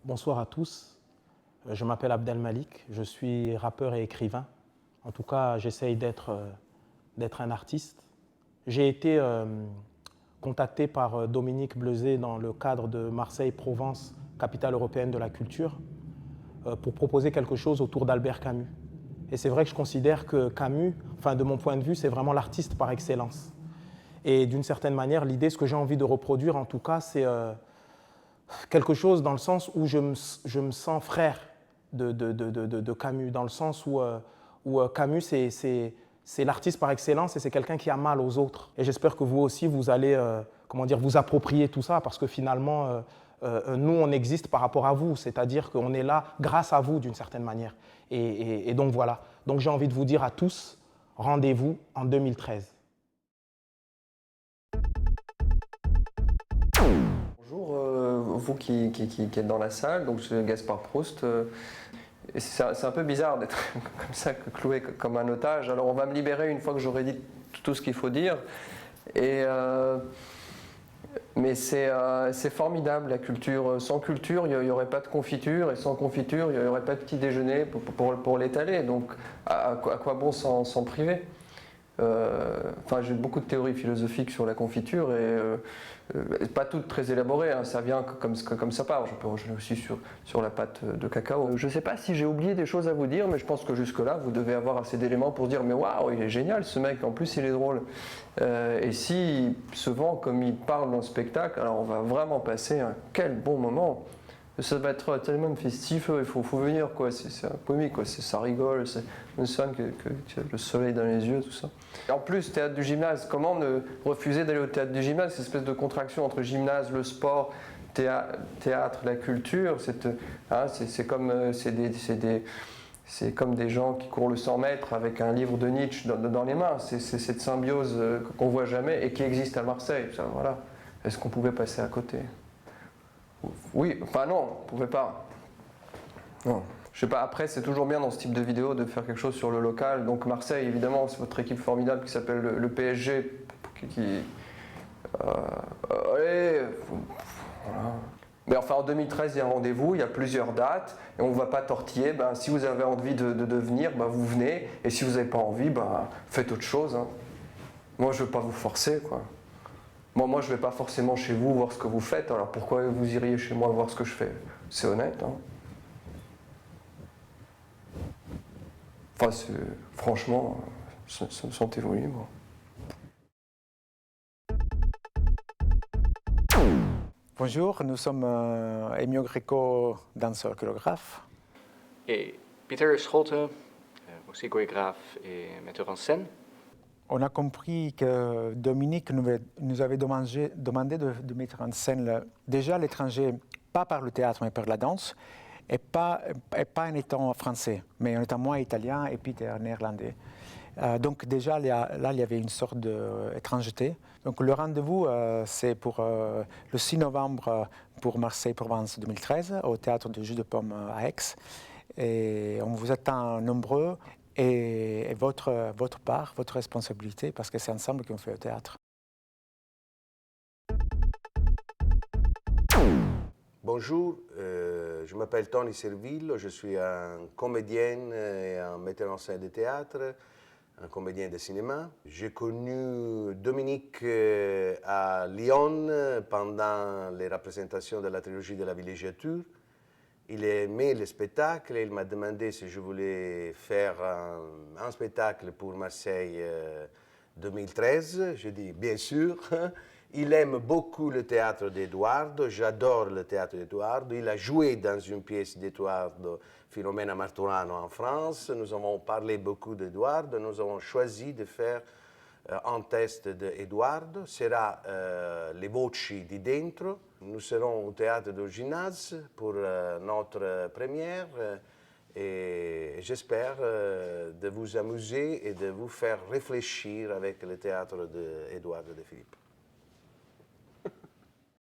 Bonsoir à tous, je m'appelle Abdel Malik, je suis rappeur et écrivain. En tout cas, j'essaye d'être un artiste. J'ai été contacté par Dominique Bleuzet dans le cadre de Marseille-Provence, capitale européenne de la culture, pour proposer quelque chose autour d'Albert Camus. Et c'est vrai que je considère que Camus, enfin de mon point de vue, c'est vraiment l'artiste par excellence. Et d'une certaine manière, l'idée, ce que j'ai envie de reproduire en tout cas, c'est quelque chose dans le sens où je me sens frère de Camus, dans le sens où Camus, c'est l'artiste par excellence et c'est quelqu'un qui a mal aux autres. Et j'espère que vous aussi, vous allez comment dire, vous approprier tout ça, parce que finalement, nous, on existe par rapport à vous, c'est-à-dire qu'on est là grâce à vous d'une certaine manière. Et donc voilà, donc j'ai envie de vous dire à tous, rendez-vous en 2013. Bonjour, vous qui êtes dans la salle, donc je suis Gaspard Proust. C'est un peu bizarre d'être comme ça, cloué comme un otage. Alors on va me libérer une fois que j'aurai dit tout ce qu'il faut dire. Mais c'est formidable la culture. Sans culture, il n'y aurait pas de confiture, et sans confiture, il n'y aurait pas de petit déjeuner pour l'étaler. Donc à quoi bon s'en priver? J'ai beaucoup de théories philosophiques sur la confiture et pas toutes très élaborées, hein, ça vient comme ça part. Je peux enchaîner aussi sur la pâte de cacao. Je ne sais pas si j'ai oublié des choses à vous dire, mais je pense que jusque-là, vous devez avoir assez d'éléments pour dire mais waouh, il est génial ce mec, en plus il est drôle. Et s'il se vend comme il parle dans le spectacle, alors on va vraiment passer un quel bon moment. Ça va être tellement festif, il faut venir, quoi. C'est un comique, quoi. Ça rigole, on sent que le soleil dans les yeux, tout ça. Et en plus, théâtre du gymnase, comment ne refuser d'aller au théâtre du gymnase? Cette espèce de contraction entre gymnase, le sport, théâtre, la culture, c'est comme des gens qui courent le 100 mètres avec un livre de Nietzsche dans les mains. C'est cette symbiose qu'on voit jamais et qui existe à Marseille. Ça, voilà. Est-ce qu'on pouvait passer à côté? Oui, enfin non, on ne pouvait pas. Non. Je sais pas, après c'est toujours bien dans ce type de vidéo de faire quelque chose sur le local. Donc Marseille, évidemment, c'est votre équipe formidable qui s'appelle le PSG. Allez, voilà. Mais enfin en 2013, il y a un rendez-vous, il y a plusieurs dates, et on ne va pas tortiller. Si vous avez envie de venir, vous venez, et si vous n'avez pas envie, faites autre chose. Hein. Moi, je ne veux pas vous forcer, quoi. Moi, je ne vais pas forcément chez vous voir ce que vous faites, alors pourquoi vous iriez chez moi voir ce que je fais? C'est honnête, hein. Enfin, franchement, sentez-vous libre. Bonjour, nous sommes Emio Greco, danseur chorégraphe. Et Peter Scholte, aussi chorégraphe et metteur en scène. On a compris que Dominique nous avait demandé de mettre en scène déjà l'étranger, pas par le théâtre mais par la danse, et pas en étant français, mais en étant moi italien et Peter néerlandais. Donc déjà là, il y avait une sorte d'étrangeté. Donc le rendez-vous, c'est pour le 6 novembre pour Marseille-Provence 2013, au théâtre de Jus de Paume à Aix. Et on vous attend nombreux. Et votre part, votre responsabilité, parce que c'est ensemble qu'on fait le théâtre. Bonjour, je m'appelle Tony Servillo, je suis un comédien et un metteur en scène de théâtre, un comédien de cinéma. J'ai connu Dominique à Lyon pendant les représentations de la trilogie de la villégiature. Il aimait le spectacle et il m'a demandé si je voulais faire un spectacle pour Marseille 2013. J'ai dit bien sûr. Il aime beaucoup le théâtre d'Eduardo, j'adore le théâtre d'Eduardo. Il a joué dans une pièce d'Eduardo, Filomena Marturano en France. Nous avons parlé beaucoup d'Eduardo. Nous avons choisi de faire un test d'Eduardo. Sera Les Voci di Dentro. Nous serons au théâtre du gymnase pour notre première et j'espère de vous amuser et de vous faire réfléchir avec le théâtre d'Eduardo De Filippo.